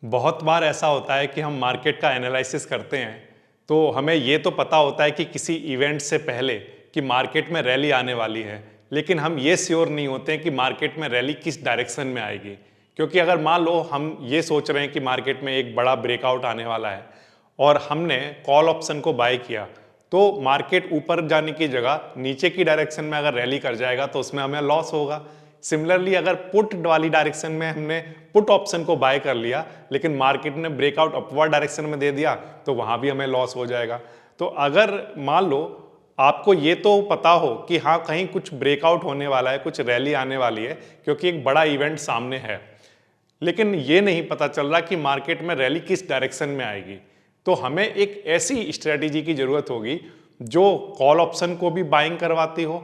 बहुत बार ऐसा होता है कि हम मार्केट का एनालिसिस करते हैं तो हमें ये तो पता होता है कि किसी इवेंट से पहले कि मार्केट में रैली आने वाली है, लेकिन हम ये श्योर नहीं होते हैं कि मार्केट में रैली किस डायरेक्शन में आएगी। क्योंकि अगर मान लो हम ये सोच रहे हैं कि मार्केट में एक बड़ा ब्रेकआउट आने वाला है और हमने कॉल ऑप्शन को बाय किया, तो मार्केट ऊपर जाने की जगह नीचे की डायरेक्शन में अगर रैली कर जाएगा तो उसमें हमें लॉस होगा। सिमिलरली अगर पुट वाली डायरेक्शन में हमने पुट ऑप्शन को बाय कर लिया लेकिन मार्केट ने ब्रेकआउट अपवर्ड डायरेक्शन में दे दिया तो वहां भी हमें लॉस हो जाएगा। तो अगर मान लो आपको ये तो पता हो कि हाँ कहीं कुछ ब्रेकआउट होने वाला है, कुछ रैली आने वाली है क्योंकि एक बड़ा इवेंट सामने है, लेकिन ये नहीं पता चल रहा कि मार्केट में रैली किस डायरेक्शन में आएगी, तो हमें एक ऐसी स्ट्रेटेजी की जरूरत होगी जो कॉल ऑप्शन को भी बाइंग करवाती हो,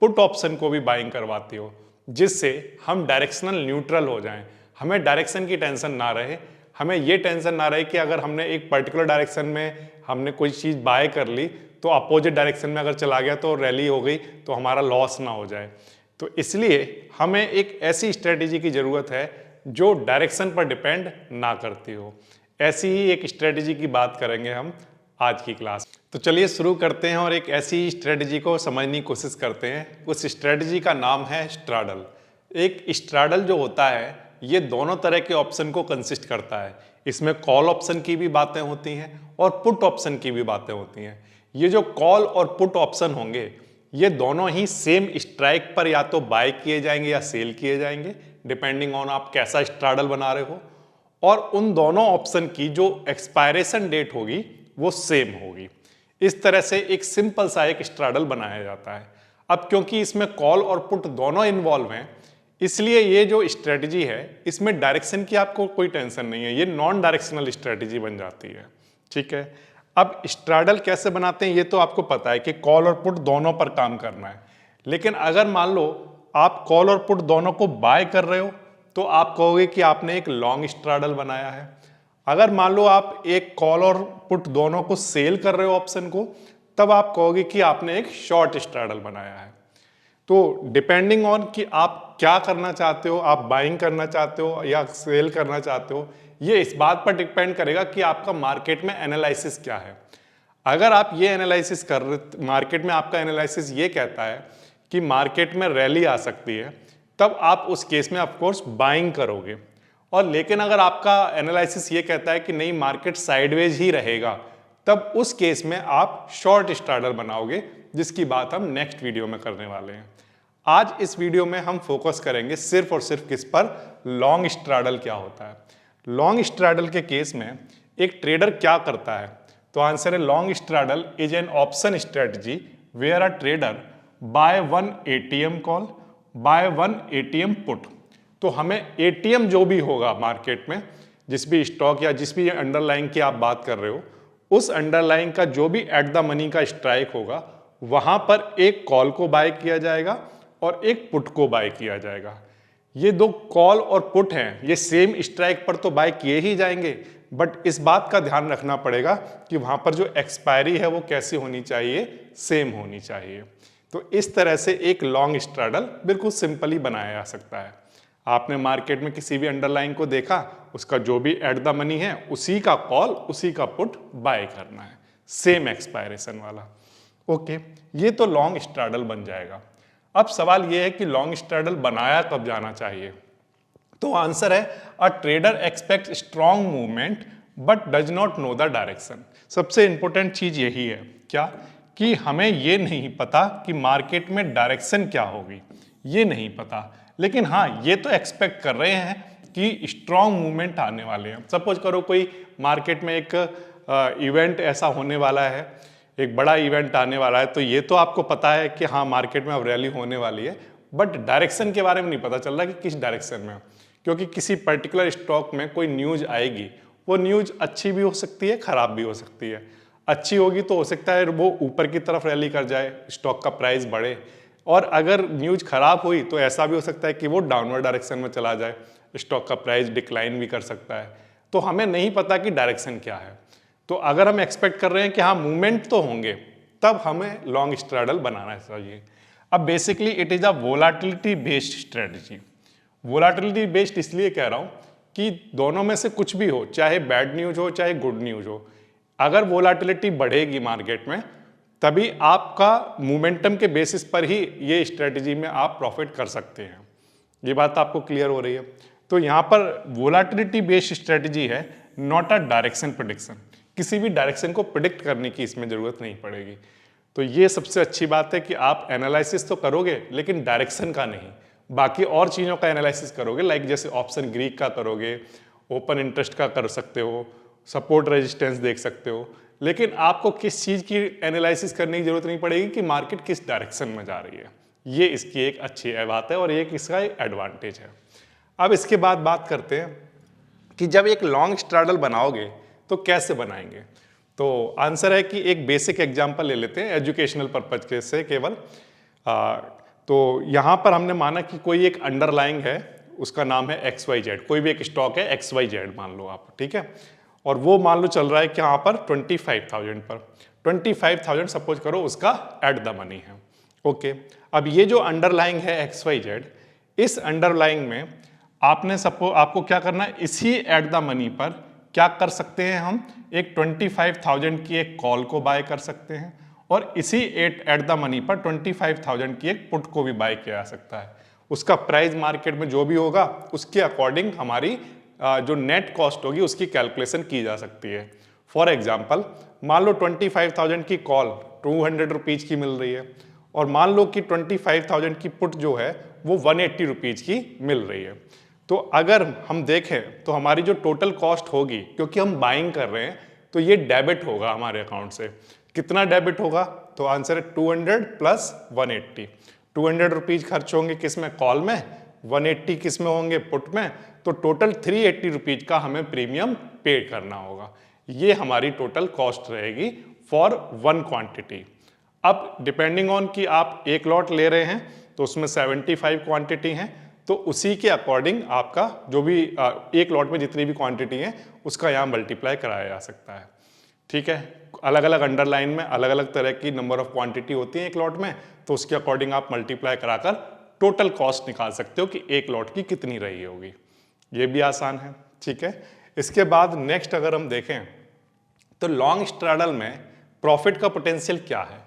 पुट ऑप्शन को भी बाइंग करवाती हो, जिससे हम डायरेक्शनल न्यूट्रल हो जाएं। हमें डायरेक्शन की टेंशन ना रहे, हमें ये टेंशन ना रहे कि अगर हमने एक पर्टिकुलर डायरेक्शन में हमने कोई चीज़ बाय कर ली तो अपोजिट डायरेक्शन में अगर चला गया तो रैली हो गई तो हमारा लॉस ना हो जाए। तो इसलिए हमें एक ऐसी स्ट्रेटेजी की ज़रूरत है जो डायरेक्शन पर डिपेंड ना करती हो। ऐसी ही एक स्ट्रेटेजी की बात करेंगे हम आज की क्लास। तो चलिए शुरू करते हैं और एक ऐसी स्ट्रेटजी को समझने की कोशिश करते हैं। उस स्ट्रेटजी का नाम है स्ट्राडल। एक स्ट्राडल जो होता है ये दोनों तरह के ऑप्शन को कंसिस्ट करता है। इसमें कॉल ऑप्शन की भी बातें होती हैं और पुट ऑप्शन की भी बातें होती हैं। ये जो कॉल और पुट ऑप्शन होंगे ये दोनों ही सेम स्ट्राइक पर या तो बाय किए जाएंगे या सेल किए जाएंगे, डिपेंडिंग ऑन आप कैसा स्ट्राडल बना रहे हो। और उन दोनों ऑप्शन की जो एक्सपायरेशन डेट होगी वो सेम होगी। इस तरह से एक सिंपल सा एक स्ट्राडल बनाया जाता है। अब क्योंकि इसमें कॉल और पुट दोनों इन्वॉल्व हैं, इसलिए ये जो स्ट्रेटजी है इसमें डायरेक्शन की आपको कोई टेंशन नहीं है, ये नॉन डायरेक्शनल स्ट्रेटजी बन जाती है। ठीक है, अब स्ट्राडल कैसे बनाते हैं ये तो आपको पता है कि कॉल और पुट दोनों पर काम करना है। लेकिन अगर मान लो आप कॉल और पुट दोनों को बाय कर रहे हो तो आप कहोगे कि आपने एक लॉन्ग स्ट्राडल बनाया है। अगर मान लो आप एक कॉल और पुट दोनों को सेल कर रहे हो ऑप्शन को, तब आप कहोगे कि आपने एक शॉर्ट स्ट्राडल बनाया है। तो डिपेंडिंग ऑन कि आप क्या करना चाहते हो, आप बाइंग करना चाहते हो या सेल करना चाहते हो, ये इस बात पर डिपेंड करेगा कि आपका मार्केट में एनालिसिस क्या है। अगर आप ये एनालिसिस कर रहे, मार्केट में आपका एनालिसिस ये कहता है कि मार्केट में रैली आ सकती है, तब आप उस केस में ऑफकोर्स बाइंग करोगे। और लेकिन अगर आपका एनालिसिस ये कहता है कि नहीं मार्केट साइडवेज ही रहेगा, तब उस केस में आप शॉर्ट स्ट्राडल बनाओगे, जिसकी बात हम नेक्स्ट वीडियो में करने वाले हैं। आज इस वीडियो में हम फोकस करेंगे सिर्फ और सिर्फ किस पर, लॉन्ग स्ट्राडल क्या होता है। लॉन्ग स्ट्राडल के केस में एक ट्रेडर क्या करता है, तो आंसर है long straddle is an option strategy where a trader buy one ATM call buy one ATM put. तो हमें एटीएम जो भी होगा मार्केट में, जिस भी स्टॉक या जिस भी अंडरलाइंग की आप बात कर रहे हो, उस अंडरलाइंग का जो भी एट द मनी का स्ट्राइक होगा वहां पर एक कॉल को बाय किया जाएगा और एक पुट को बाय किया जाएगा। ये दो कॉल और पुट हैं, ये सेम स्ट्राइक पर तो बाय किए ही जाएंगे, बट इस बात का ध्यान रखना पड़ेगा कि वहां पर जो एक्सपायरी है वो कैसी होनी चाहिए, सेम होनी चाहिए। तो इस तरह से एक लॉन्ग स्ट्राडल बिल्कुल सिंपली बनाया जा सकता है। आपने मार्केट में किसी भी अंडरलाइन को देखा, उसका जो भी एट द मनी है उसी का कॉल उसी का पुट बाय करना है, सेम एक्सपायरेशन वाला। ओके, ये तो लॉन्ग स्ट्राडल बन जाएगा। अब सवाल ये है कि लॉन्ग स्ट्राडल बनाया कब जाना चाहिए, तो आंसर है a trader expect strong movement but does not know the direction. सबसे इंपॉर्टेंट चीज यही है क्या, कि हमें ये नहीं पता कि मार्केट में डायरेक्शन क्या होगी, ये नहीं पता, लेकिन हाँ ये तो एक्सपेक्ट कर रहे हैं कि स्ट्रॉन्ग मूवमेंट आने वाले हैं। सपोज करो कोई मार्केट में एक इवेंट ऐसा होने वाला है, एक बड़ा इवेंट आने वाला है, तो ये तो आपको पता है कि हाँ मार्केट में अब रैली होने वाली है, बट डायरेक्शन के बारे में नहीं पता चल रहा कि किस डायरेक्शन में। क्योंकि किसी पर्टिकुलर स्टॉक में कोई न्यूज आएगी, वो न्यूज अच्छी भी हो सकती है, खराब भी हो सकती है। अच्छी होगी तो हो सकता है वो ऊपर की तरफ रैली कर जाए, स्टॉक का प्राइस बढ़े, और अगर न्यूज खराब हुई तो ऐसा भी हो सकता है कि वो डाउनवर्ड डायरेक्शन में चला जाए, स्टॉक का प्राइस डिक्लाइन भी कर सकता है। तो हमें नहीं पता कि डायरेक्शन क्या है। तो अगर हम एक्सपेक्ट कर रहे हैं कि हाँ मूवमेंट तो होंगे, तब हमें लॉन्ग स्ट्राडल बनाना चाहिए। अब basically it is a volatility based strategy. Volatility based इसलिए कह रहा हूं कि दोनों में से कुछ भी हो, चाहे बैड न्यूज हो चाहे गुड न्यूज हो, अगर वोलाटिलिटी बढ़ेगी मार्केट में तभी आपका मोमेंटम के बेसिस पर ही ये स्ट्रेटजी में आप प्रॉफिट कर सकते हैं। ये बात आपको क्लियर हो रही है। तो यहाँ पर वोलाटिलिटी बेस्ड स्ट्रेटजी है, नॉट अ डायरेक्शन प्रेडिक्शन। किसी भी डायरेक्शन को प्रिडिक्ट करने की इसमें जरूरत नहीं पड़ेगी। तो ये सबसे अच्छी बात है कि आप एनालिसिस तो करोगे लेकिन डायरेक्शन का नहीं, बाकी और चीज़ों का एनालिसिस करोगे, लाइक जैसे ऑप्शन ग्रीक का करोगे, ओपन इंटरेस्ट का कर सकते हो, सपोर्ट रेजिस्टेंस देख सकते हो, लेकिन आपको किस चीज़ की एनालिसिस करने की जरूरत नहीं पड़ेगी कि मार्केट किस डायरेक्शन में जा रही है। ये इसकी एक अच्छी बात है और एक इसका एडवांटेज है। अब इसके बाद बात करते हैं कि जब एक लॉन्ग स्ट्रैडल बनाओगे तो कैसे बनाएंगे। तो आंसर है कि एक बेसिक एग्जांपल ले लेते हैं एजुकेशनल पर्पज के से केवल। तो यहाँ पर हमने माना कि कोई एक अंडरलाइंग है, उसका नाम है XYZ, कोई भी एक स्टॉक है XYZ मान लो आप, ठीक है, और वो मान लो चल रहा है कि यहाँ पर 25,000 पर, 25,000 सपोज करो उसका एट द मनी है। ओके, अब ये जो अंडरलाइंग है XYZ, इस अंडरलाइंग में आपको क्या करना है, इसी एट द मनी पर क्या कर सकते हैं, हम एक 25,000 की एक कॉल को बाय कर सकते हैं और इसी एट द मनी पर 25,000 की एक पुट को भी बाय किया जा सकता है। उसका प्राइस मार्केट में जो भी होगा उसके अकॉर्डिंग हमारी जो नेट कॉस्ट होगी उसकी कैलकुलेशन की जा सकती है। फॉर एग्जाम्पल मान लो 25,000 की कॉल 200 रुपीज़ की मिल रही है और मान लो कि 25,000 की पुट जो है वो 180 रुपीज़ की मिल रही है। तो अगर हम देखें तो हमारी जो टोटल कॉस्ट होगी, क्योंकि हम बाइंग कर रहे हैं, तो ये डेबिट होगा हमारे अकाउंट से। कितना डेबिट होगा, तो आंसर है 200 प्लस 180। 200 रुपीज़ खर्च होंगे किस में, कॉल में, 180 किस में होंगे, पुट में, तो टोटल 380 रुपीज़ का हमें प्रीमियम पे करना होगा। ये हमारी टोटल कॉस्ट रहेगी फॉर वन क्वांटिटी। अब डिपेंडिंग ऑन कि आप एक लॉट ले रहे हैं तो उसमें 75 क्वांटिटी हैं, तो उसी के अकॉर्डिंग आपका जो भी एक लॉट में जितनी भी क्वांटिटी है उसका यहाँ मल्टीप्लाई कराया जा सकता है। ठीक है, अलग अलग अंडरलाइन में अलग अलग तरह की नंबर ऑफ क्वांटिटी होती है एक लॉट में, तो उसके अकॉर्डिंग आप मल्टीप्लाई कराकर टोटल कॉस्ट निकाल सकते हो कि एक लॉट की कितनी रही होगी। ये भी आसान है। ठीक है, इसके बाद नेक्स्ट अगर हम देखें तो लॉन्ग स्ट्रैडल में प्रॉफिट का पोटेंशियल क्या है।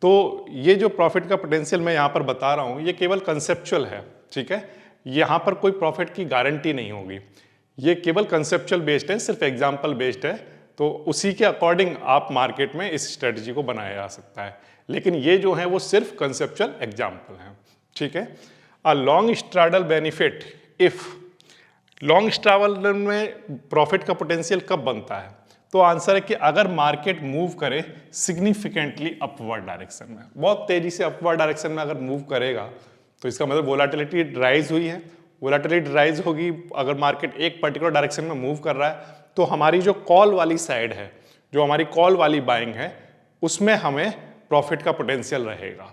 तो ये जो प्रॉफिट का पोटेंशियल मैं यहाँ पर बता रहा हूँ ये केवल कंसेप्चुअल है। ठीक है, यहाँ पर कोई प्रॉफिट की गारंटी नहीं होगी, ये केवल कंसेप्चुअल बेस्ड है, सिर्फ एग्जाम्पल बेस्ड है। तो उसी के अकॉर्डिंग आप मार्केट में इस स्ट्रेटजी को बनाया जा सकता है, लेकिन ये जो है वो सिर्फ कंसेप्चुअल एग्जाम्पल है। ठीक है, a long straddle benefit if, long straddle में प्रॉफिट का पोटेंशियल कब बनता है, तो आंसर है कि अगर मार्केट मूव करे सिग्निफिकेंटली अपवर्ड डायरेक्शन में, बहुत तेजी से अपवर्ड डायरेक्शन में अगर मूव करेगा तो इसका मतलब वोलेटिलिटी राइज हुई है। वोलेटिलिटी राइज होगी अगर मार्केट एक पर्टिकुलर डायरेक्शन में मूव कर रहा है, तो हमारी जो कॉल वाली साइड है, जो हमारी कॉल वाली बाइंग है, उसमें हमें प्रॉफिट का पोटेंशियल रहेगा।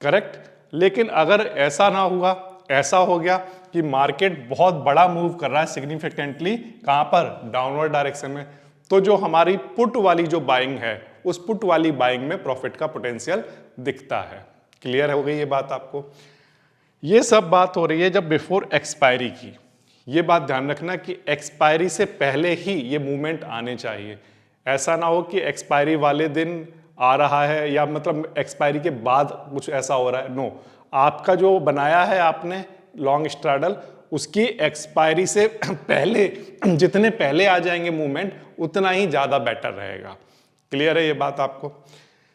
करेक्ट, लेकिन अगर ऐसा ना हुआ, ऐसा हो गया कि मार्केट बहुत बड़ा मूव कर रहा है सिग्निफिकेंटली, कहाँ पर, डाउनवर्ड डायरेक्शन में, तो जो हमारी पुट वाली जो बाइंग है उस पुट वाली बाइंग में प्रॉफिट का पोटेंशियल दिखता है। क्लियर हो गई ये बात आपको। ये सब बात हो रही है जब बिफोर एक्सपायरी की। ये बात ध्यान रखना कि एक्सपायरी से पहले ही ये मूवमेंट आने चाहिए। ऐसा ना हो कि एक्सपायरी वाले दिन आ रहा है या मतलब एक्सपायरी के बाद कुछ ऐसा हो रहा है। नो, आपका जो बनाया है आपने लॉन्ग स्ट्रैडल, उसकी एक्सपायरी से पहले जितने पहले आ जाएंगे मूवमेंट उतना ही ज़्यादा बेटर रहेगा। क्लियर है ये बात आपको।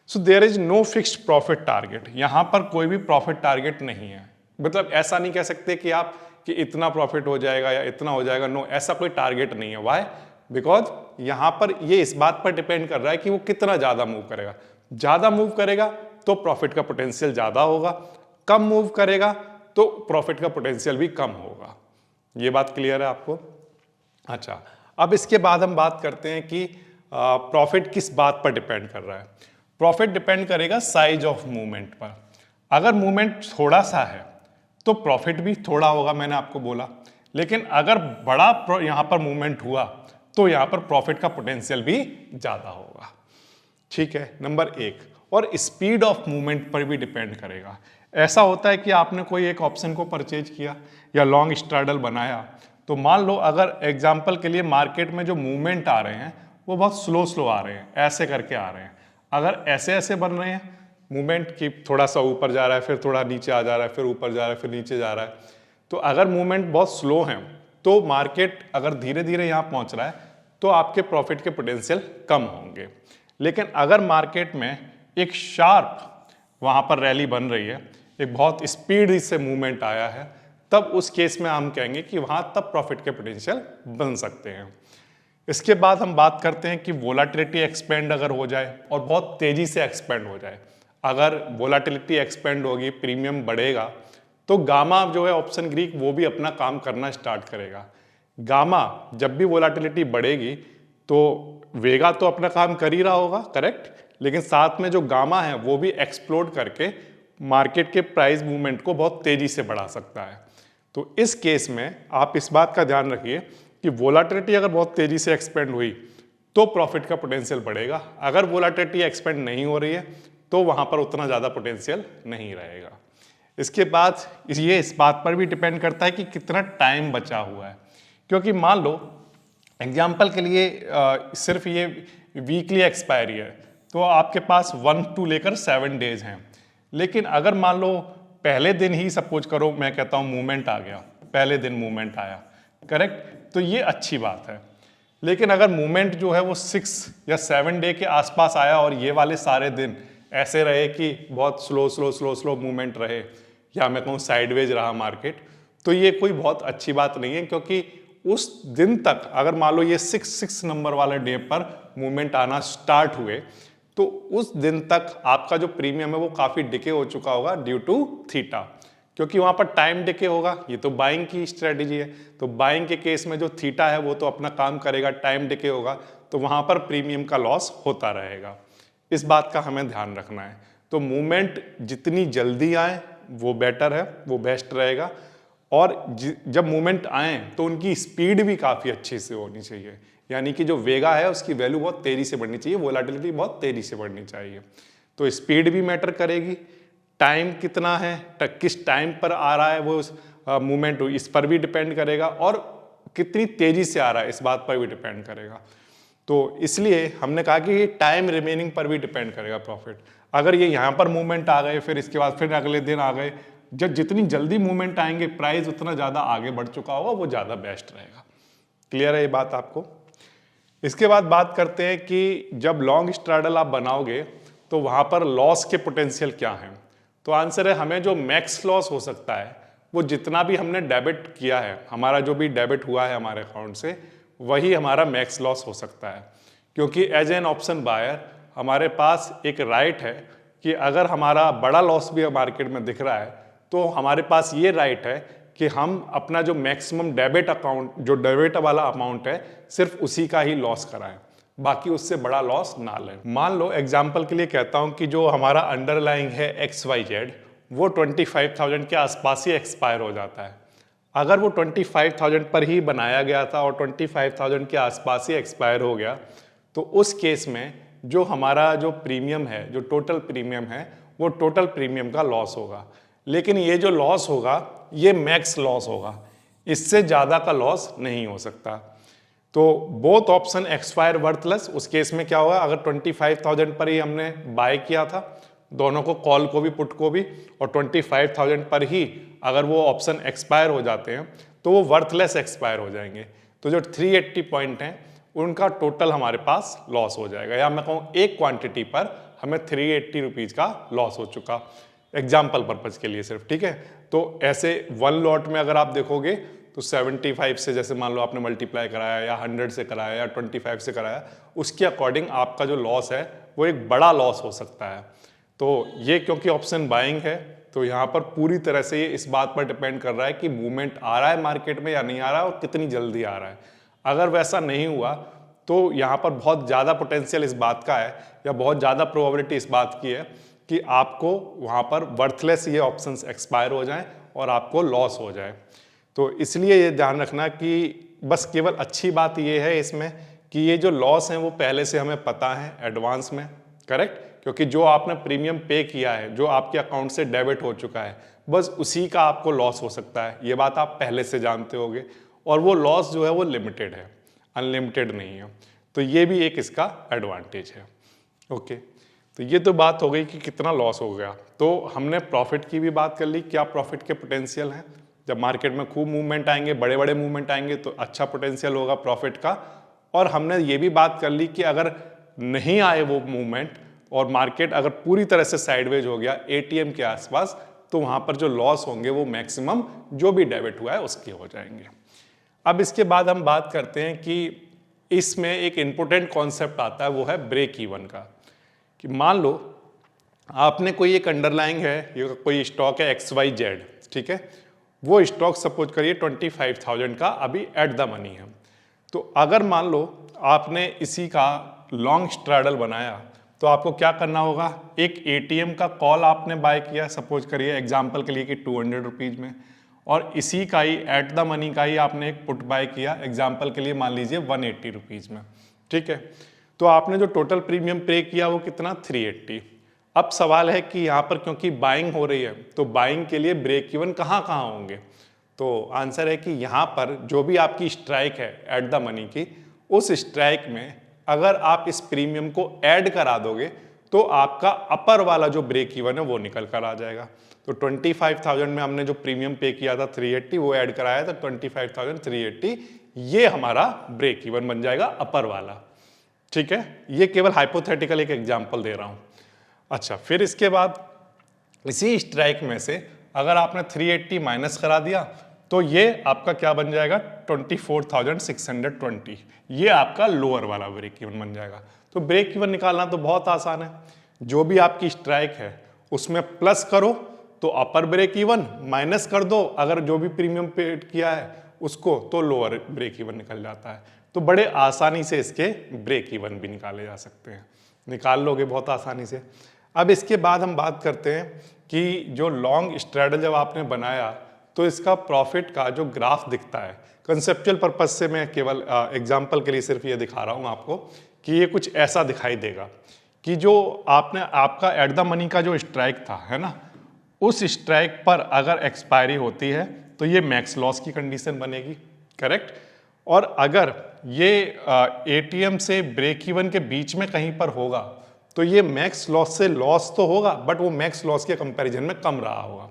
So there is no fixed profit target, यहाँ पर कोई भी प्रॉफिट टारगेट नहीं है। मतलब ऐसा नहीं कह सकते कि आप कि इतना प्रॉफिट हो जाएगा या इतना हो जाएगा, नो, ऐसा कोई टारगेट नहीं है। व्हाई? बिकॉज यहाँ पर ये इस बात पर डिपेंड कर रहा है कि वो कितना ज़्यादा मूव करेगा। ज़्यादा मूव करेगा तो प्रॉफिट का पोटेंशियल ज़्यादा होगा, कम मूव करेगा तो प्रॉफिट का पोटेंशियल भी कम होगा। ये बात क्लियर है आपको। अच्छा, अब इसके बाद हम बात करते हैं कि प्रॉफिट किस बात पर डिपेंड कर रहा है। प्रॉफिट डिपेंड करेगा साइज ऑफ मूवमेंट पर। अगर मूवमेंट थोड़ा सा है तो प्रॉफिट भी थोड़ा होगा, मैंने आपको बोला, लेकिन अगर बड़ा यहाँ पर मूवमेंट हुआ तो यहाँ पर प्रॉफिट का पोटेंशियल भी ज़्यादा होगा। ठीक है, नंबर एक। और स्पीड ऑफ मूवमेंट पर भी डिपेंड करेगा। ऐसा होता है कि आपने कोई एक ऑप्शन को परचेज किया या लॉन्ग स्ट्रैडल बनाया, तो मान लो अगर एग्जाम्पल के लिए मार्केट में जो मूवमेंट आ रहे हैं वो बहुत स्लो आ रहे हैं, ऐसे करके आ रहे हैं। अगर ऐसे ऐसे बन रहे हैं मूवमेंट की, थोड़ा सा ऊपर जा रहा है, फिर थोड़ा नीचे आ जा रहा है, फिर ऊपर जा रहा है, फिर नीचे जा रहा है, तो अगर मूवमेंट बहुत स्लो है तो मार्केट अगर धीरे धीरे यहाँ पहुँच रहा है तो आपके प्रॉफिट के पोटेंशियल कम होंगे। लेकिन अगर मार्केट में एक शार्प वहाँ पर रैली बन रही है, एक बहुत स्पीड से मूवमेंट आया है, तब उस केस में हम कहेंगे कि वहाँ तब प्रॉफिट के पोटेंशियल बन सकते हैं। इसके बाद हम बात करते हैं कि वोलाटिलिटी एक्सपेंड अगर हो जाए और बहुत तेजी से एक्सपेंड हो जाए। अगर वोलाटिलिटी एक्सपेंड होगी, प्रीमियम बढ़ेगा, तो गामा जो है ऑप्शन ग्रीक वो भी अपना काम करना स्टार्ट करेगा। गामा जब भी वोलाटिलिटी बढ़ेगी तो वेगा तो अपना काम कर ही रहा होगा, करेक्ट, लेकिन साथ में जो गामा है वो भी एक्सप्लोड करके मार्केट के प्राइस मूवमेंट को बहुत तेजी से बढ़ा सकता है। तो इस केस में आप इस बात का ध्यान रखिए कि वोलाटिलिटी अगर बहुत तेजी से एक्सपेंड हुई तो प्रॉफिट का पोटेंशियल बढ़ेगा। अगर वोलाटिलिटी एक्सपेंड नहीं हो रही है तो वहां पर उतना ज़्यादा पोटेंशियल नहीं रहेगा। इसके बाद ये इस बात पर भी डिपेंड करता है कि कितना टाइम बचा हुआ है, क्योंकि मान लो एग्जाम्पल के लिए सिर्फ ये वीकली एक्सपायरी है तो आपके पास 1 to लेकर 7 डेज हैं। लेकिन अगर मान लो पहले दिन ही सपोज करो, मैं कहता हूँ मूवमेंट आ गया, पहले दिन मूवमेंट आया, करेक्ट, तो ये अच्छी बात है। लेकिन अगर मूवमेंट जो है वो 6 या 7 डे के आसपास आया और ये वाले सारे दिन ऐसे रहे कि बहुत स्लो मूवमेंट रहे, या मैं कहूँ साइडवेज रहा मार्केट, तो ये कोई बहुत अच्छी बात नहीं है। क्योंकि उस दिन तक अगर मान लो ये 6 नंबर वाले डे पर मूवमेंट आना स्टार्ट हुए तो उस दिन तक आपका जो प्रीमियम है वो काफ़ी डिके हो चुका होगा ड्यू टू थीटा, क्योंकि वहाँ पर टाइम डिके होगा। ये तो बाइंग की स्ट्रेटेजी है, तो बाइंग के केस में जो थीटा है वो तो अपना काम करेगा, टाइम डिके होगा, तो वहाँ पर प्रीमियम का लॉस होता रहेगा। इस बात का हमें ध्यान रखना है। तो मूवमेंट जितनी जल्दी आए वो बेटर है, वो बेस्ट रहेगा। और जब मूवमेंट आए तो उनकी स्पीड भी काफ़ी अच्छी से होनी चाहिए, यानी कि जो वेगा है उसकी वैल्यू बहुत तेज़ी से बढ़नी चाहिए, वोलाटिलिटी बहुत तेज़ी से बढ़नी चाहिए। तो स्पीड भी मैटर करेगी, टाइम कितना है, किस टाइम पर आ रहा है वो मूवमेंट, इस पर भी डिपेंड करेगा, और कितनी तेज़ी से आ रहा है इस बात पर भी डिपेंड करेगा। तो इसलिए हमने कहा कि ये टाइम रिमेनिंग पर भी डिपेंड करेगा प्रॉफिट। अगर ये यहाँ पर मूवमेंट आ गए, फिर इसके बाद फिर अगले दिन आ गए, जब जितनी जल्दी मूवमेंट आएंगे प्राइस उतना ज़्यादा आगे बढ़ चुका होगा, वो ज़्यादा बेस्ट रहेगा। क्लियर है ये बात आपको? इसके बाद बात करते हैं कि जब लॉन्ग स्ट्रैडल आप बनाओगे तो वहाँ पर लॉस के पोटेंशियल क्या हैं। तो आंसर है, हमें जो मैक्स लॉस हो सकता है वो जितना भी हमने डेबिट किया है, हमारा जो भी डेबिट हुआ है हमारे अकाउंट से, वही हमारा मैक्स लॉस हो सकता है। क्योंकि एज एन ऑप्शन बायर हमारे पास एक राइट है कि अगर हमारा बड़ा लॉस भी मार्केट में दिख रहा है तो हमारे पास ये राइट है कि हम अपना जो मैक्सिमम डेबिट अकाउंट, जो डेबिट वाला अमाउंट है, सिर्फ उसी का ही लॉस कराएं, बाकी उससे बड़ा लॉस ना लें। मान लो एग्जाम्पल के लिए कहता हूं कि जो हमारा अंडरलाइंग है XYZ वो 25,000 के आसपास ही एक्सपायर हो जाता है। अगर वो 25,000 पर ही बनाया गया था और 25,000 के आसपास ही एक्सपायर हो गया, तो उस केस में जो हमारा जो प्रीमियम है, जो टोटल प्रीमियम है, वो टोटल प्रीमियम का लॉस होगा। लेकिन ये जो लॉस होगा ये मैक्स लॉस होगा, इससे ज़्यादा का लॉस नहीं हो सकता। तो बोथ ऑप्शन एक्सपायर वर्थलेस। उस केस में क्या होगा, अगर 25,000 पर ही हमने बाय किया था, दोनों को, कॉल को भी पुट को भी, और 25,000 पर ही अगर वो ऑप्शन एक्सपायर हो जाते हैं तो वो वर्थलेस एक्सपायर हो जाएंगे। तो जो 380 पॉइंट हैं उनका टोटल हमारे पास लॉस हो जाएगा, या मैं कहूँ एक क्वांटिटी पर हमें 380 रुपीज़ का लॉस हो चुका, एग्जाम्पल पर्पज के लिए सिर्फ, ठीक है। तो ऐसे 1 लॉट में अगर आप देखोगे तो 75 से, जैसे मान लो आपने मल्टीप्लाई कराया या 100 से कराया या 25 से कराया, उसके अकॉर्डिंग आपका जो लॉस है वो एक बड़ा लॉस हो सकता है। तो ये क्योंकि ऑप्शन बाइंग है तो यहाँ पर पूरी तरह से ये इस बात पर डिपेंड कर रहा है कि मूवमेंट आ रहा है मार्केट में या नहीं आ रहा है और कितनी जल्दी आ रहा है। अगर वैसा नहीं हुआ तो यहाँ पर बहुत ज़्यादा पोटेंशियल इस बात का है, या बहुत ज़्यादा प्रोबेबिलिटी इस बात की है कि आपको वहाँ पर वर्थलेस ये ऑप्शंस एक्सपायर हो जाएं और आपको लॉस हो जाए। तो इसलिए ये ध्यान रखना कि बस केवल अच्छी बात ये है इसमें कि ये जो लॉस हैं वो पहले से हमें पता है एडवांस में, करेक्ट, क्योंकि जो आपने प्रीमियम पे किया है, जो आपके अकाउंट से डेबिट हो चुका है, बस उसी का आपको लॉस हो सकता है, ये बात आप पहले से जानते होगे। और वो लॉस जो है वो लिमिटेड है, अनलिमिटेड नहीं है। तो ये भी एक इसका एडवांटेज है। ओके, तो ये तो बात हो गई कि कितना लॉस हो गया। तो हमने प्रॉफिट की भी बात कर ली, क्या प्रॉफिट के पोटेंशियल हैं। जब मार्केट में खूब मूवमेंट आएंगे, बड़े बड़े मूवमेंट आएंगे तो अच्छा पोटेंशियल होगा प्रॉफिट का। और हमने ये भी बात कर ली कि अगर नहीं आए वो मूवमेंट और मार्केट अगर पूरी तरह से साइडवेज हो गया एटीएम के आसपास, तो वहाँ पर जो लॉस होंगे वो मैक्सिमम जो भी डेबिट हुआ है उसके हो जाएंगे। अब इसके बाद हम बात करते हैं कि इसमें एक इम्पोर्टेंट कॉन्सेप्ट आता है, वो है ब्रेक इवन का। कि मान लो आपने कोई एक अंडरलाइंग है, ये कोई स्टॉक है XYZ, ठीक है, वो स्टॉक सपोज करिए 25,000 का अभी एट द मनी है। तो अगर मान लो आपने इसी का लॉन्ग स्ट्रैडल बनाया तो आपको क्या करना होगा, एक एटीएम का कॉल आपने बाय किया सपोज करिए एग्जांपल के लिए कि 200 रुपीज़ में, और इसी का ही एट द मनी का ही आपने एक पुट बाय किया एग्जांपल के लिए मान लीजिए 180 रुपीज़ में, ठीक है। तो आपने जो टोटल प्रीमियम पे किया वो कितना, 380। अब सवाल है कि यहाँ पर क्योंकि बाइंग हो रही है तो बाइंग के लिए ब्रेक इवन कहाँ कहाँ होंगे। तो आंसर है कि यहाँ पर जो भी आपकी स्ट्राइक है एट द मनी की, उस स्ट्राइक में अगर आप इस प्रीमियम को ऐड करा दोगे तो आपका अपर वाला जो ब्रेक इवन है वो निकल कर आ जाएगा। तो 25,000 में हमने जो प्रीमियम पे किया था 380, वो ऐड कराया था 25,380, ये हमारा ब्रेक इवन बन जाएगा अपर वाला, ठीक है। ये केवल हाइपोथेटिकल एक एग्जांपल दे रहा हूँ। अच्छा, फिर इसके बाद इसी स्ट्राइक में से अगर आपने 380 माइनस करा दिया तो ये आपका क्या बन जाएगा, 24,620, ये आपका लोअर वाला ब्रेक इवन बन जाएगा। तो ब्रेक इवन निकालना तो बहुत आसान है, जो भी आपकी स्ट्राइक है उसमें प्लस करो तो अपर ब्रेक इवन, माइनस कर दो अगर जो भी प्रीमियम पेड किया है उसको, तो लोअर ब्रेक इवन निकल जाता है। तो बड़े आसानी से इसके ब्रेक इवन भी निकाले जा सकते हैं, निकाल लोगे बहुत आसानी से। अब इसके बाद हम बात करते हैं कि जो लॉन्ग स्ट्रैडल जब आपने बनाया तो इसका प्रॉफिट का जो ग्राफ दिखता है, कंसेप्चुअल पर्पज से मैं केवल एग्जांपल के लिए सिर्फ ये दिखा रहा हूँ आपको कि ये कुछ ऐसा दिखाई देगा कि जो आपने आपका एट द मनी का जो स्ट्राइक था, है ना, उस स्ट्राइक पर अगर एक्सपायरी होती है तो ये मैक्स लॉस की कंडीशन बनेगी, करेक्ट। और अगर ये एटीएम से ब्रेक इवन के बीच में कहीं पर होगा तो ये मैक्स लॉस से लॉस तो होगा बट वो मैक्स लॉस के कंपैरिजन में कम रहा होगा।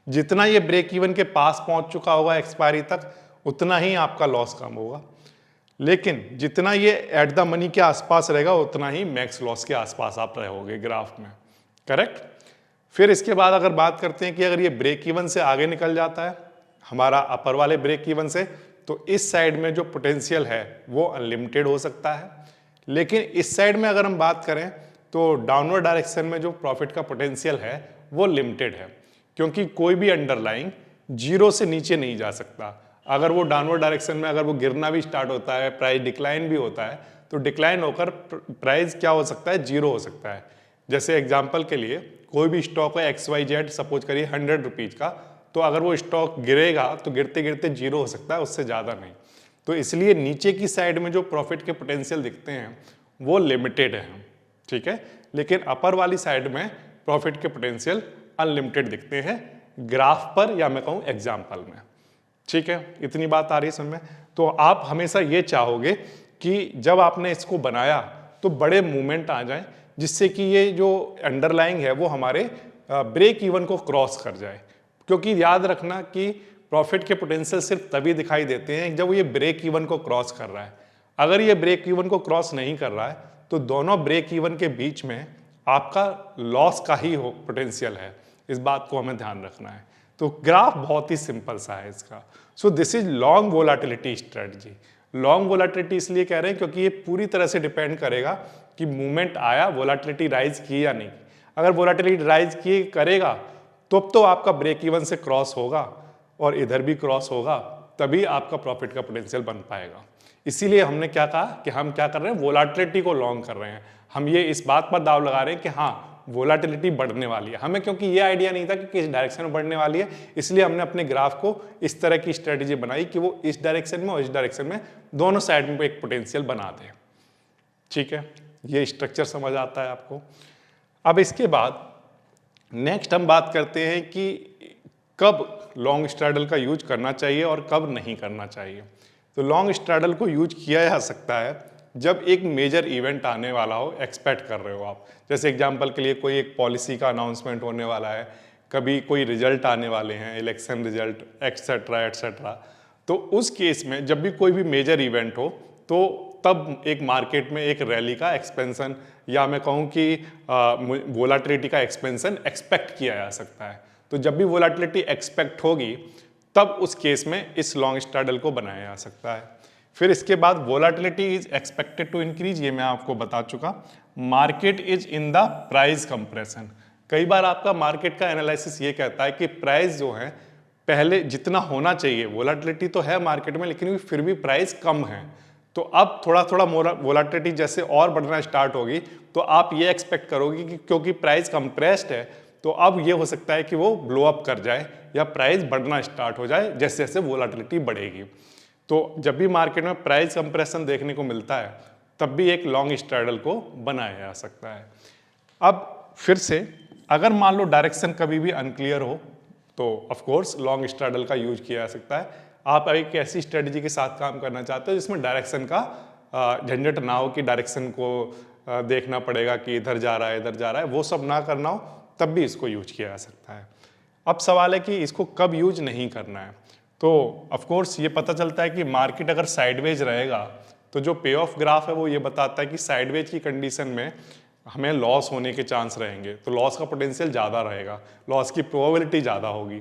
जितना ये ब्रेक इवन के पास पहुंच चुका होगा एक्सपायरी तक, उतना ही आपका लॉस कम होगा, लेकिन जितना ये एट द मनी के आसपास रहेगा उतना ही मैक्स लॉस के आसपास आप रहोगे ग्राफ में, करेक्ट। फिर इसके बाद अगर बात करते हैं कि अगर ये ब्रेक इवन से आगे निकल जाता है हमारा अपर वाले ब्रेक इवन से, तो इस साइड में जो पोटेंशियल है वो अनलिमिटेड हो सकता है। लेकिन इस साइड में अगर हम बात करें तो डाउनवर्ड डायरेक्शन में जो प्रॉफिट का पोटेंशियल है वो लिमिटेड है, क्योंकि कोई भी अंडरलाइन जीरो से नीचे नहीं जा सकता। अगर वो डाउनवर्ड डायरेक्शन में अगर वो गिरना भी स्टार्ट होता है, प्राइस डिक्लाइन भी होता है, तो डिक्लाइन होकर प्राइस क्या हो सकता है, जीरो हो सकता है। जैसे एग्जांपल के लिए कोई भी स्टॉक है XYZ सपोज करिए 100 रुपीज़ का, तो अगर वो स्टॉक गिरेगा तो गिरते गिरते जीरो हो सकता है, उससे ज़्यादा नहीं। तो इसलिए नीचे की साइड में जो प्रॉफिट के पोटेंशियल दिखते हैं वो लिमिटेड है, ठीक है। लेकिन अपर वाली साइड में प्रॉफिट के पोटेंशियल अनलिमिटेड दिखते हैं ग्राफ पर, या मैं कहूँ एग्जाम्पल में, ठीक है। इतनी बात आ रही है समझ में। तो आप हमेशा ये चाहोगे कि जब आपने इसको बनाया तो बड़े मूवमेंट आ जाए, जिससे कि ये जो अंडरलाइंग है वो हमारे ब्रेक इवन को क्रॉस कर जाए। क्योंकि याद रखना कि प्रॉफिट के पोटेंशियल सिर्फ तभी दिखाई देते हैं जब ये ब्रेक इवन को क्रॉस कर रहा है। अगर ये ब्रेक इवन को क्रॉस नहीं कर रहा है तो दोनों ब्रेक इवन के बीच में आपका लॉस का ही पोटेंशियल है, इस बात को हमें ध्यान रखना है। तो ग्राफ बहुत ही सिंपल सा है इसका। So this is long volatility strategy. Long volatility इसलिए कह रहे हैं क्योंकि ये पूरी तरह से डिपेंड करेगा कि मूवमेंट आया, वोलाटिलिटी राइज की या नहीं। अगर वोलाटिलिटी राइज की करेगा तो आपका ब्रेक इवन से क्रॉस होगा और इधर भी क्रॉस होगा, तभी आपका प्रॉफिट का पोटेंशियल बन पाएगा। इसीलिए हमने क्या कहा कि हम क्या कर रहे हैं, वोलाटिलिटी को लॉन्ग कर रहे हैं। हम ये इस बात पर दाव लगा रहे हैं कि हाँ वोलाटिलिटी बढ़ने वाली है। हमें क्योंकि ये आइडिया नहीं था कि किस डायरेक्शन में बढ़ने वाली है, इसलिए हमने अपने ग्राफ को इस तरह की स्ट्रेटेजी बनाई कि वो इस डायरेक्शन में और इस डायरेक्शन में दोनों साइड में एक पोटेंशियल बना दे, ठीक है। ये स्ट्रक्चर समझ आता है आपको। अब इसके बाद नेक्स्ट हम बात करते हैं कि कब लॉन्ग स्ट्रैडल का यूज करना चाहिए और कब नहीं करना चाहिए। तो लॉन्ग स्ट्रैडल को यूज किया जा सकता है जब एक मेजर इवेंट आने वाला हो, एक्सपेक्ट कर रहे हो आप। जैसे एग्जांपल के लिए कोई एक पॉलिसी का अनाउंसमेंट होने वाला है, कभी कोई रिजल्ट आने वाले हैं, इलेक्शन रिजल्ट एक्सेट्रा एक्सेट्रा। तो उस केस में जब भी कोई भी मेजर इवेंट हो तो तब एक मार्केट में एक रैली का एक्सपेंशन या मैं कहूँ कि वोलाटिलिटी का एक्सपेंशन एक्सपेक्ट किया जा सकता है। तो जब भी वोलाटिलिटी एक्सपेक्ट होगी तब उस केस में इस लॉन्ग स्ट्रैडल को बनाया जा सकता है। फिर इसके बाद volatility is expected to increase, ये मैं आपको बता चुका। Market is in the price compression. कई बार आपका मार्केट का एनालिसिस ये कहता है कि प्राइस जो है पहले जितना होना चाहिए, वोलाटिलिटी तो है मार्केट में लेकिन फिर भी प्राइस कम है। तो अब थोड़ा थोड़ा वोलाटिलिटी जैसे और बढ़ना स्टार्ट होगी तो आप ये एक्सपेक्ट करोगे कि क्योंकि प्राइस कंप्रेस्ड है तो अब ये हो सकता है कि वो ब्लो अप कर जाए या प्राइस बढ़ना स्टार्ट हो जाए जैसे जैसे वोलाटिलिटी बढ़ेगी। तो जब भी मार्केट में प्राइस कंप्रेशन देखने को मिलता है तब भी एक लॉन्ग स्ट्रैडल को बनाया जा सकता है। अब फिर से अगर मान लो डायरेक्शन कभी भी अनक्लियर हो तो ऑफ कोर्स लॉन्ग स्ट्रैडल का यूज किया जा सकता है। आप एक ऐसी स्ट्रेटजी के साथ काम करना चाहते हो जिसमें डायरेक्शन का झंझट ना हो कि डायरेक्शन को देखना पड़ेगा कि इधर जा रहा है इधर जा रहा है, वो सब ना करना हो तब भी इसको यूज किया जा सकता है। अब सवाल है कि इसको कब यूज नहीं करना है। तो ऑफ कोर्स ये पता चलता है कि मार्केट अगर साइडवेज रहेगा तो जो पे ऑफ ग्राफ है वो ये बताता है कि साइडवेज की कंडीशन में हमें लॉस होने के चांस रहेंगे, तो लॉस का पोटेंशियल ज़्यादा रहेगा, लॉस की प्रोबेबिलिटी ज़्यादा होगी।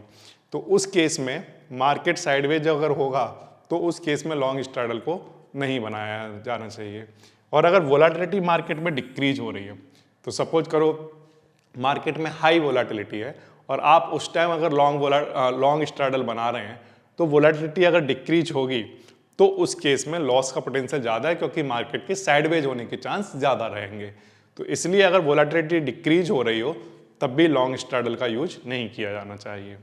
तो उस केस में मार्केट साइडवेज अगर होगा तो उस केस में लॉन्ग स्ट्रैडल को नहीं बनाया जाना चाहिए। और अगर वोलाटिलिटी मार्केट में डिक्रीज हो रही है तो सपोज करो मार्केट में हाई वोलाटिलिटी है और आप उस टाइम अगर लॉन्ग स्ट्रैडल बना रहे हैं तो वोलाटिलिटी अगर डिक्रीज होगी तो उस केस में लॉस का पोटेंशियल ज़्यादा है क्योंकि मार्केट के साइडवेज होने के चांस ज़्यादा रहेंगे। तो इसलिए अगर वोलाटिलिटी डिक्रीज हो रही हो तब भी लॉन्ग स्ट्रैडल का यूज नहीं किया जाना चाहिए।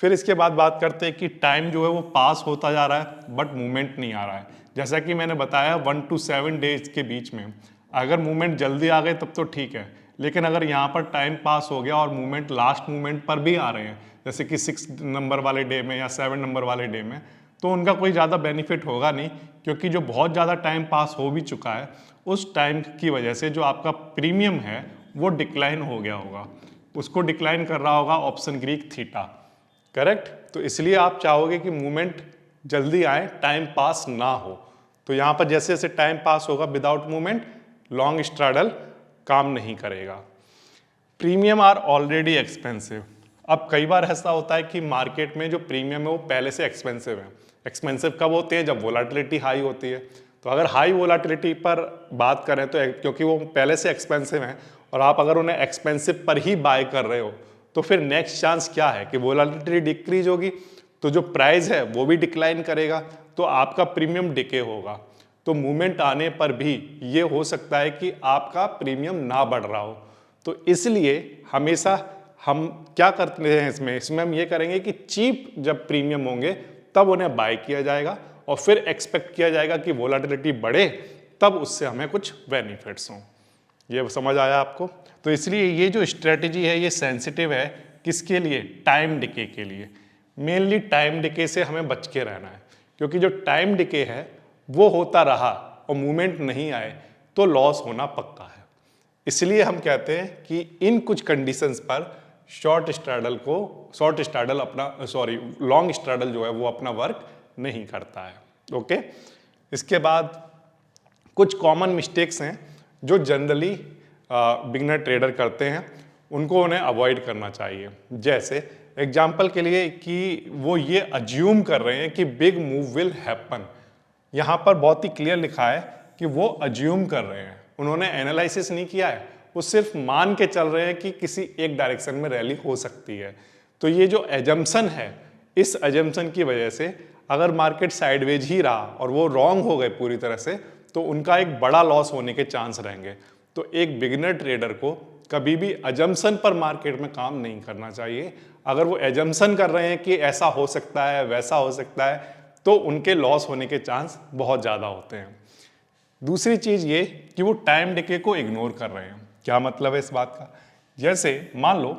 फिर इसके बाद बात करते हैं कि टाइम जो है वो पास होता जा रहा है बट मूवमेंट नहीं आ रहा है। जैसा कि मैंने बताया 1 to 7 डेज के बीच में अगर मूवमेंट जल्दी आ गए तब तो ठीक है, लेकिन अगर यहाँ पर टाइम पास हो गया और मूवमेंट लास्ट मूवमेंट पर भी आ रहे हैं जैसे कि 6 नंबर वाले डे में या 7 नंबर वाले डे में, तो उनका कोई ज़्यादा बेनिफिट होगा नहीं क्योंकि जो बहुत ज़्यादा टाइम पास हो भी चुका है उस टाइम की वजह से जो आपका प्रीमियम है वो डिक्लाइन हो गया होगा, उसको डिक्लाइन कर रहा होगा ऑप्शन ग्रीक थीटा, करेक्ट। तो इसलिए आप चाहोगे कि मूवमेंट जल्दी आए, टाइम पास ना हो। तो यहाँ पर जैसे जैसे टाइम पास होगा विदाउट मूवमेंट लॉन्ग स्ट्रैडल काम नहीं करेगा। Premium are already expensive. अब कई बार ऐसा होता है कि मार्केट में जो प्रीमियम है वो पहले से एक्सपेंसिव है। एक्सपेंसिव कब होते हैं? जब वोलाटिलिटी हाई होती है। तो अगर हाई वोलाटिलिटी पर बात करें तो क्योंकि वो पहले से एक्सपेंसिव हैं और आप अगर उन्हें एक्सपेंसिव पर ही बाय कर रहे हो तो फिर नेक्स्ट चांस क्या है कि वोलाटिलिटी डिक्रीज होगी तो जो प्राइस है वो भी डिक्लाइन करेगा तो आपका प्रीमियम डिके होगा। तो मूवमेंट आने पर भी ये हो सकता है कि आपका प्रीमियम ना बढ़ रहा हो। तो इसलिए हमेशा हम क्या करते हैं इसमें हम ये करेंगे कि चीप जब प्रीमियम होंगे तब उन्हें बाय किया जाएगा और फिर एक्सपेक्ट किया जाएगा कि वोलाटिलिटी बढ़े तब उससे हमें कुछ बेनिफिट्स हों। ये समझ आया आपको? तो इसलिए ये जो स्ट्रेटजी है ये सेंसिटिव है किसके लिए? टाइम डिके के लिए। मेनली टाइम डिके से हमें बच के रहना है क्योंकि जो टाइम डिके है वो होता रहा और मूवमेंट नहीं आए तो लॉस होना पक्का है। इसलिए हम कहते हैं कि इन कुछ कंडीशंस पर लॉन्ग स्ट्रैडल जो है वो अपना वर्क नहीं करता है। ओके, इसके बाद कुछ कॉमन मिस्टेक्स हैं जो जनरली बिगनर ट्रेडर करते हैं, उनको उन्हें अवॉइड करना चाहिए। जैसे एग्जाम्पल के लिए कि वो ये अज्यूम कर रहे हैं कि बिग मूव विल हैपन। यहाँ पर बहुत ही क्लियर लिखा है कि वो अज्यूम कर रहे हैं, उन्होंने एनालिसिस नहीं किया है, वो सिर्फ मान के चल रहे हैं कि किसी एक डायरेक्शन में रैली हो सकती है। तो ये जो एजम्पशन है, इस एजम्पशन की वजह से अगर मार्केट साइडवेज ही रहा और वो रॉन्ग हो गए पूरी तरह से तो उनका एक बड़ा लॉस होने के चांस रहेंगे। तो एक बिगिनर ट्रेडर को कभी भी अजम्पशन पर मार्केट में काम नहीं करना चाहिए। अगर वो एजम्पशन कर रहे हैं कि ऐसा हो सकता है वैसा हो सकता है तो उनके लॉस होने के चांस बहुत ज़्यादा होते हैं। दूसरी चीज़ ये कि वो टाइम डिके को इग्नोर कर रहे हैं। क्या मतलब है इस बात का? जैसे मान लो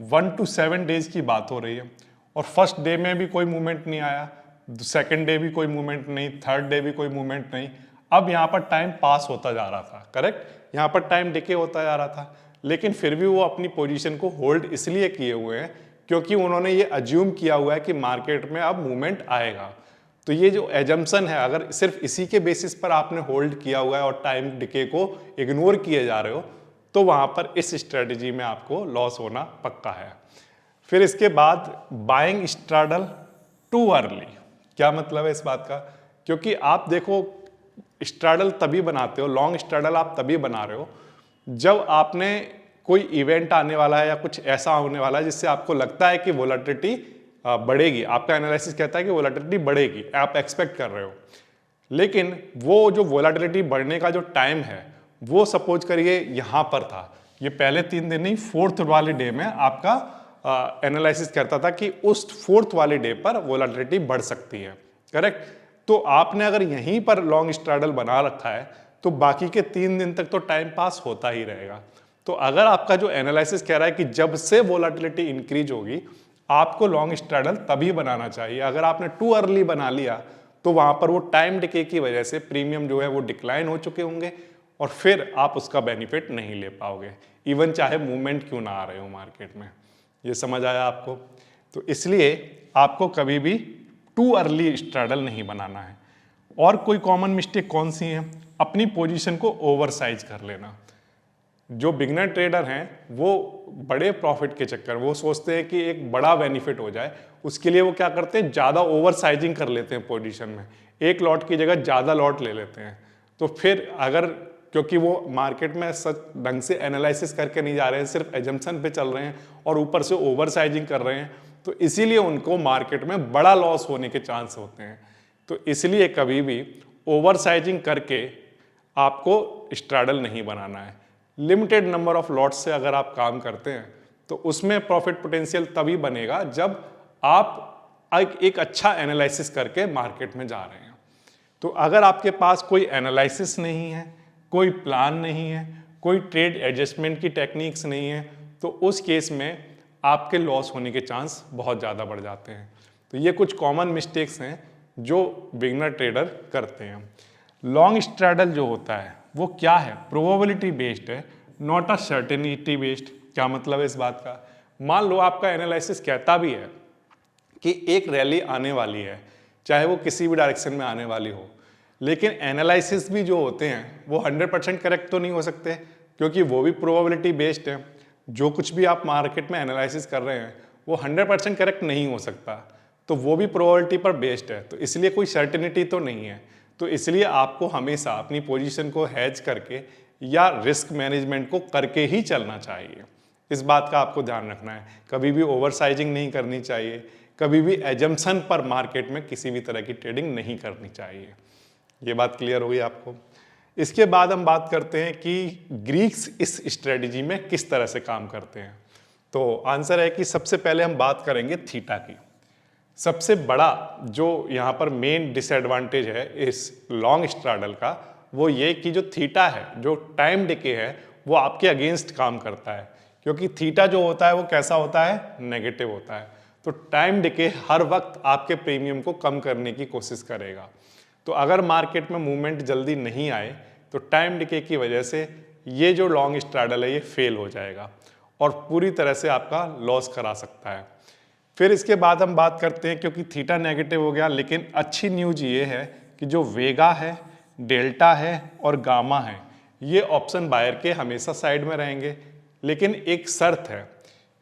1 to 7 डेज की बात हो रही है और फर्स्ट डे में भी कोई मूवमेंट नहीं आया, सेकेंड डे भी कोई मूवमेंट नहीं, थर्ड डे भी कोई मूवमेंट नहीं। अब यहाँ पर टाइम पास होता जा रहा था, करेक्ट, यहाँ पर टाइम डिके होता जा रहा था, लेकिन फिर भी वो अपनी पोजीशन को होल्ड इसलिए किए हुए हैं क्योंकि उन्होंने ये अज्यूम किया हुआ है कि मार्केट में अब मूवमेंट आएगा। तो ये जो एजम्पशन है, अगर सिर्फ इसी के बेसिस पर आपने होल्ड किया हुआ है और टाइम डिके को इग्नोर किए जा रहे हो, तो वहां पर इस स्ट्रेटजी में आपको लॉस होना पक्का है। फिर इसके बाद बाइंग स्ट्रैडल टू अर्ली। क्या मतलब है इस बात का? क्योंकि आप देखो, स्ट्रैडल तभी बनाते हो, लॉन्ग स्ट्रैडल आप तभी बना रहे हो जब आपने कोई इवेंट आने वाला है या कुछ ऐसा होने वाला है जिससे आपको लगता है कि वोलेटिलिटी बढ़ेगी, आपका एनालिसिस कहता है कि वोलेटिलिटी बढ़ेगी, आप एक्सपेक्ट कर रहे हो। लेकिन वो जो वोलेटिलिटी बढ़ने का जो टाइम है वो सपोज करिए यहाँ पर था, ये पहले 3 दिन नहीं, फोर्थ वाले डे में आपका एनालिसिस करता था कि उस फोर्थ वाले डे पर वोलेटिलिटी बढ़ सकती है, करेक्ट। तो आपने अगर यहीं पर लॉन्ग स्ट्रैडल बना रखा है तो बाकी के 3 दिन तक तो टाइम पास होता ही रहेगा। तो अगर आपका जो एनालिसिस कह रहा है कि जब से वोलेटिलिटी इंक्रीज होगी आपको लॉन्ग स्ट्रैडल तभी बनाना चाहिए, अगर आपने टू अर्ली बना लिया तो वहां पर वो टाइम डिके की वजह से प्रीमियम जो है वो डिक्लाइन हो चुके होंगे और फिर आप उसका बेनिफिट नहीं ले पाओगे, इवन चाहे मूवमेंट क्यों ना आ रहे हो मार्केट में। ये समझ आया आपको? तो इसलिए आपको कभी भी टू अर्ली स्ट्रैडल नहीं बनाना है। और कोई कॉमन मिस्टेक कौन सी है? अपनी पोजीशन को ओवर साइज कर लेना। जो बिगनर ट्रेडर हैं वो बड़े प्रॉफिट के चक्कर, वो सोचते हैं कि एक बड़ा बेनिफिट हो जाए, उसके लिए वो क्या करते हैं, ज़्यादा ओवर साइजिंग कर लेते हैं पोजीशन में, एक लॉट की जगह ज़्यादा लॉट ले लेते हैं। तो फिर अगर, क्योंकि वो मार्केट में सच ढंग से एनालिसिस करके नहीं जा रहे हैं, सिर्फ एजम्पशन पे चल रहे हैं और ऊपर से ओवर साइजिंग कर रहे हैं, तो इसीलिए उनको मार्केट में बड़ा लॉस होने के चांस होते हैं। तो इसलिए कभी भी ओवर साइजिंग करके आपको स्ट्रैडल नहीं बनाना है। लिमिटेड नंबर ऑफ लॉट्स से अगर आप काम करते हैं तो उसमें प्रॉफिट पोटेंशियल तभी बनेगा जब आप एक अच्छा एनालिसिस करके मार्केट में जा रहे हैं। तो अगर आपके पास कोई एनालिसिस नहीं है, कोई प्लान नहीं है, कोई ट्रेड एडजस्टमेंट की टेक्निक्स नहीं है, तो उस केस में आपके लॉस होने के चांस बहुत ज़्यादा बढ़ जाते हैं। तो ये कुछ कॉमन मिस्टेक्स हैं जो बिगनर ट्रेडर करते हैं। लॉन्ग स्ट्रैडल जो होता है वो क्या है? प्रोबेबिलिटी बेस्ड है, नॉट अ सर्टेनिटी बेस्ड। क्या मतलब है इस बात का? मान लो आपका एनालिसिस कहता भी है कि एक रैली आने वाली है, चाहे वो किसी भी डायरेक्शन में आने वाली हो, लेकिन एनालिसिस भी जो होते हैं वो 100% करेक्ट तो नहीं हो सकते, क्योंकि वो भी प्रोबेबिलिटी बेस्ड है। जो कुछ भी आप मार्केट में एनालिसिस कर रहे हैं वो 100% करेक्ट नहीं हो सकता, तो वो भी प्रोबेबिलिटी पर बेस्ड है, तो इसलिए कोई सर्टेनिटी तो नहीं है। तो इसलिए आपको हमेशा अपनी पोजीशन को हैज करके या रिस्क मैनेजमेंट को करके ही चलना चाहिए। इस बात का आपको ध्यान रखना है, कभी भी ओवरसाइजिंग नहीं करनी चाहिए, कभी भी एजम्पशन पर मार्केट में किसी भी तरह की ट्रेडिंग नहीं करनी चाहिए। ये बात क्लियर हो गई आपको? इसके बाद हम बात करते हैं कि ग्रीक्स इस स्ट्रेटजी में किस तरह से काम करते हैं। तो आंसर है कि सबसे पहले हम बात करेंगे थीटा की। सबसे बड़ा जो यहाँ पर मेन डिसएडवांटेज है इस लॉन्ग स्ट्रैडल का, वो ये कि जो थीटा है, जो टाइम डिके है, वो आपके अगेंस्ट काम करता है, क्योंकि थीटा जो होता है वो कैसा होता है? नेगेटिव होता है। तो टाइम डिके हर वक्त आपके प्रीमियम को कम करने की कोशिश करेगा। तो अगर मार्केट में मूवमेंट जल्दी नहीं आए तो टाइम डिके की वजह से ये जो लॉन्ग स्ट्रैडल है ये फेल हो जाएगा और पूरी तरह से आपका लॉस करा सकता है। फिर इसके बाद हम बात करते हैं, क्योंकि थीटा नेगेटिव हो गया, लेकिन अच्छी न्यूज ये है कि जो वेगा है, डेल्टा है और गामा है, ये ऑप्शन बायर के हमेशा साइड में रहेंगे, लेकिन एक शर्त है,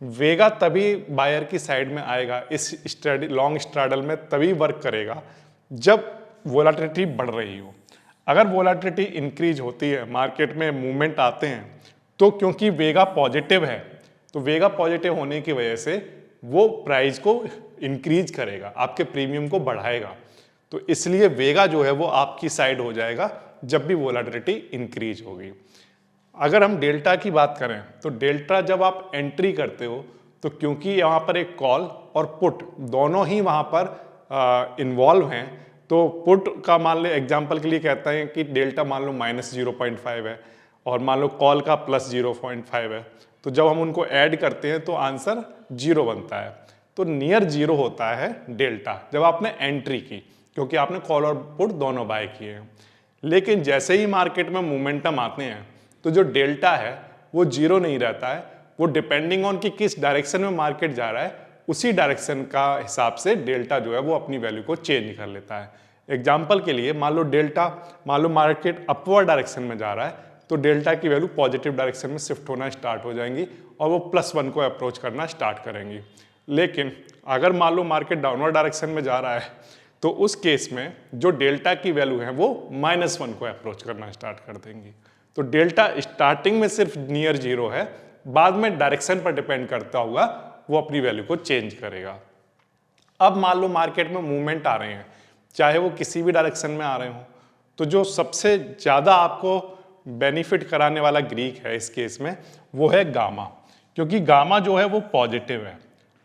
वेगा तभी बायर की साइड में आएगा इस लॉन्ग स्ट्रैडल में, तभी वर्क करेगा जब वोलेटिलिटी बढ़ रही हो। अगर वोलेटिलिटी इंक्रीज होती है, मार्केट में मूवमेंट आते हैं, तो क्योंकि वेगा पॉजिटिव है, तो वेगा पॉजिटिव होने की वजह से वो प्राइस को इंक्रीज करेगा, आपके प्रीमियम को बढ़ाएगा। तो इसलिए वेगा जो है वो आपकी साइड हो जाएगा जब भी वोलेटिलिटी इंक्रीज होगी। अगर हम डेल्टा की बात करें तो डेल्टा जब आप एंट्री करते हो तो क्योंकि यहाँ पर एक कॉल और पुट दोनों ही वहाँ पर इन्वॉल्व हैं, तो पुट का मान लो एग्जांपल के लिए कहता है कि डेल्टा मान लो -0.5 है और मान लो कॉल का +0.5 है, तो जब हम उनको ऐड करते हैं तो आंसर 0 बनता है। तो नियर जीरो होता है डेल्टा जब आपने एंट्री की, क्योंकि आपने कॉल और पुट दोनों बाय किए हैं। लेकिन जैसे ही मार्केट में मोमेंटम आते हैं तो जो डेल्टा है वो जीरो नहीं रहता है, वो डिपेंडिंग ऑन कि किस डायरेक्शन में मार्केट जा रहा है उसी डायरेक्शन का हिसाब से डेल्टा जो है वो अपनी वैल्यू को चेंज कर लेता है। एग्जाम्पल के लिए मान लो मार्केट अपवर्ड डायरेक्शन में जा रहा है तो डेल्टा की वैल्यू पॉजिटिव डायरेक्शन में शिफ्ट होना स्टार्ट हो जाएंगी और वो +1 को अप्रोच करना स्टार्ट करेंगी। लेकिन अगर मान लो मार्केट डाउनवर्ड डायरेक्शन में जा रहा है तो उस केस में जो डेल्टा की वैल्यू है वो -1 को अप्रोच करना स्टार्ट कर देंगी। तो डेल्टा स्टार्टिंग में सिर्फ नियर जीरो है, बाद में डायरेक्शन पर डिपेंड करता हुआ वो अपनी वैल्यू को चेंज करेगा। अब मान लो मार्केट में मूवमेंट आ रहे हैं, चाहे वो किसी भी डायरेक्शन में आ रहे हो, तो जो सबसे ज़्यादा आपको बेनिफिट कराने वाला ग्रीक है इस केस में वो है गामा, क्योंकि गामा जो है वो पॉजिटिव है।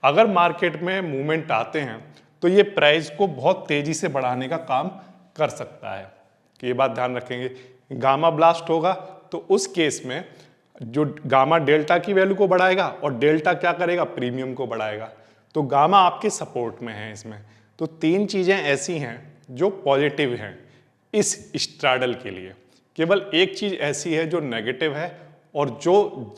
अगर मार्केट में मूवमेंट आते हैं तो ये प्राइस को बहुत तेजी से बढ़ाने का काम कर सकता है। ये बात ध्यान रखेंगे, गामा ब्लास्ट होगा तो उस केस में जो गामा डेल्टा की वैल्यू को बढ़ाएगा और डेल्टा क्या करेगा, प्रीमियम को बढ़ाएगा। तो गामा आपके सपोर्ट में है इसमें। तो 3 चीज़ें ऐसी हैं जो पॉजिटिव हैं इस स्ट्रैडल के लिए, केवल एक चीज़ ऐसी है जो नेगेटिव है और जो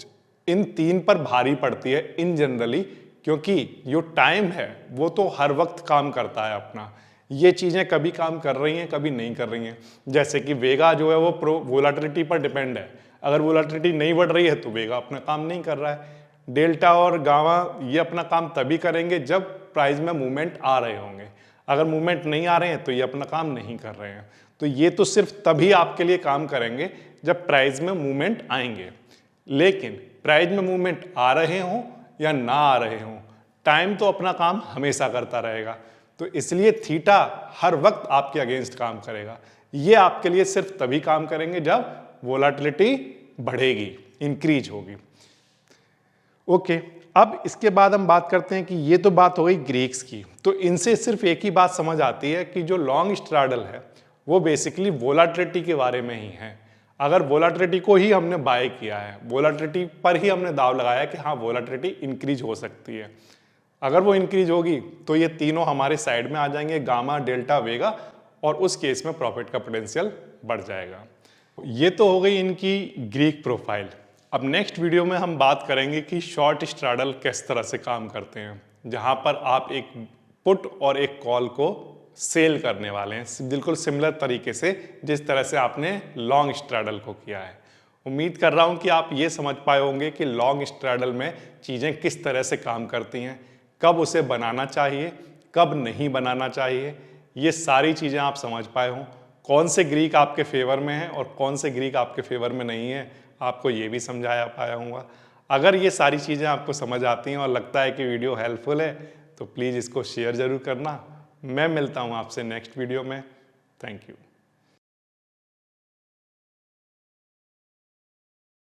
इन 3 पर भारी पड़ती है इन जनरली, क्योंकि जो टाइम है वो तो हर वक्त काम करता है अपना। ये चीज़ें कभी काम कर रही हैं कभी नहीं कर रही हैं। जैसे कि वेगा जो है वो वोलाटिलिटी पर डिपेंड है, अगर वोलाटिलिटी नहीं बढ़ रही है तो वेगा अपना काम नहीं कर रहा है। डेल्टा और गामा ये अपना काम तभी करेंगे जब प्राइस में मूवमेंट आ रहे होंगे, अगर मूवमेंट नहीं आ रहे हैं तो ये अपना काम नहीं कर रहे हैं। तो ये तो सिर्फ तभी आपके लिए काम करेंगे जब प्राइस में मूवमेंट आएंगे। लेकिन प्राइस में मूवमेंट आ रहे हों या ना आ रहे हों, टाइम तो अपना काम हमेशा करता रहेगा। तो इसलिए थीटा हर वक्त आपके अगेंस्ट काम करेगा। ये आपके लिए सिर्फ तभी काम करेंगे जब वोलाटिलिटी बढ़ेगी, इंक्रीज होगी। ओके, अब इसके बाद हम बात करते हैं कि ये तो बात हो गई ग्रीक्स की। तो इनसे सिर्फ एक ही बात समझ आती है कि जो लॉन्ग स्ट्रैडल है वो बेसिकली वोलाटिलिटी के बारे में ही है। अगर वोलाटिलिटी को ही हमने बाय किया है, वोलाटिलिटी पर ही हमने दाव लगाया कि हाँ वोलाटिलिटी इंक्रीज हो सकती है, अगर वो इंक्रीज होगी तो ये तीनों हमारे साइड में आ जाएंगे, गामा डेल्टा वेगा, और उस केस में प्रॉफिट का पोटेंशियल बढ़ जाएगा। ये तो हो गई इनकी ग्रीक प्रोफाइल। अब नेक्स्ट वीडियो में हम बात करेंगे कि शॉर्ट स्ट्रैडल किस तरह से काम करते हैं, जहां पर आप एक पुट और एक कॉल को सेल करने वाले हैं बिल्कुल सिमिलर तरीके से जिस तरह से आपने लॉन्ग स्ट्रैडल को किया है। उम्मीद कर रहा हूं कि आप ये समझ पाए होंगे कि लॉन्ग स्ट्रैडल में चीज़ें किस तरह से काम करती हैं, कब उसे बनाना चाहिए कब नहीं बनाना चाहिए, ये सारी चीज़ें आप समझ पाए हों। कौन से ग्रीक आपके फेवर में है और कौन से ग्रीक आपके फेवर में नहीं है, आपको ये भी समझाया पाया हूँगा। अगर ये सारी चीज़ें आपको समझ आती हैं और लगता है कि वीडियो हेल्पफुल है तो प्लीज़ इसको शेयर ज़रूर करना। मैं मिलता हूँ आपसे नेक्स्ट वीडियो में। Thank you.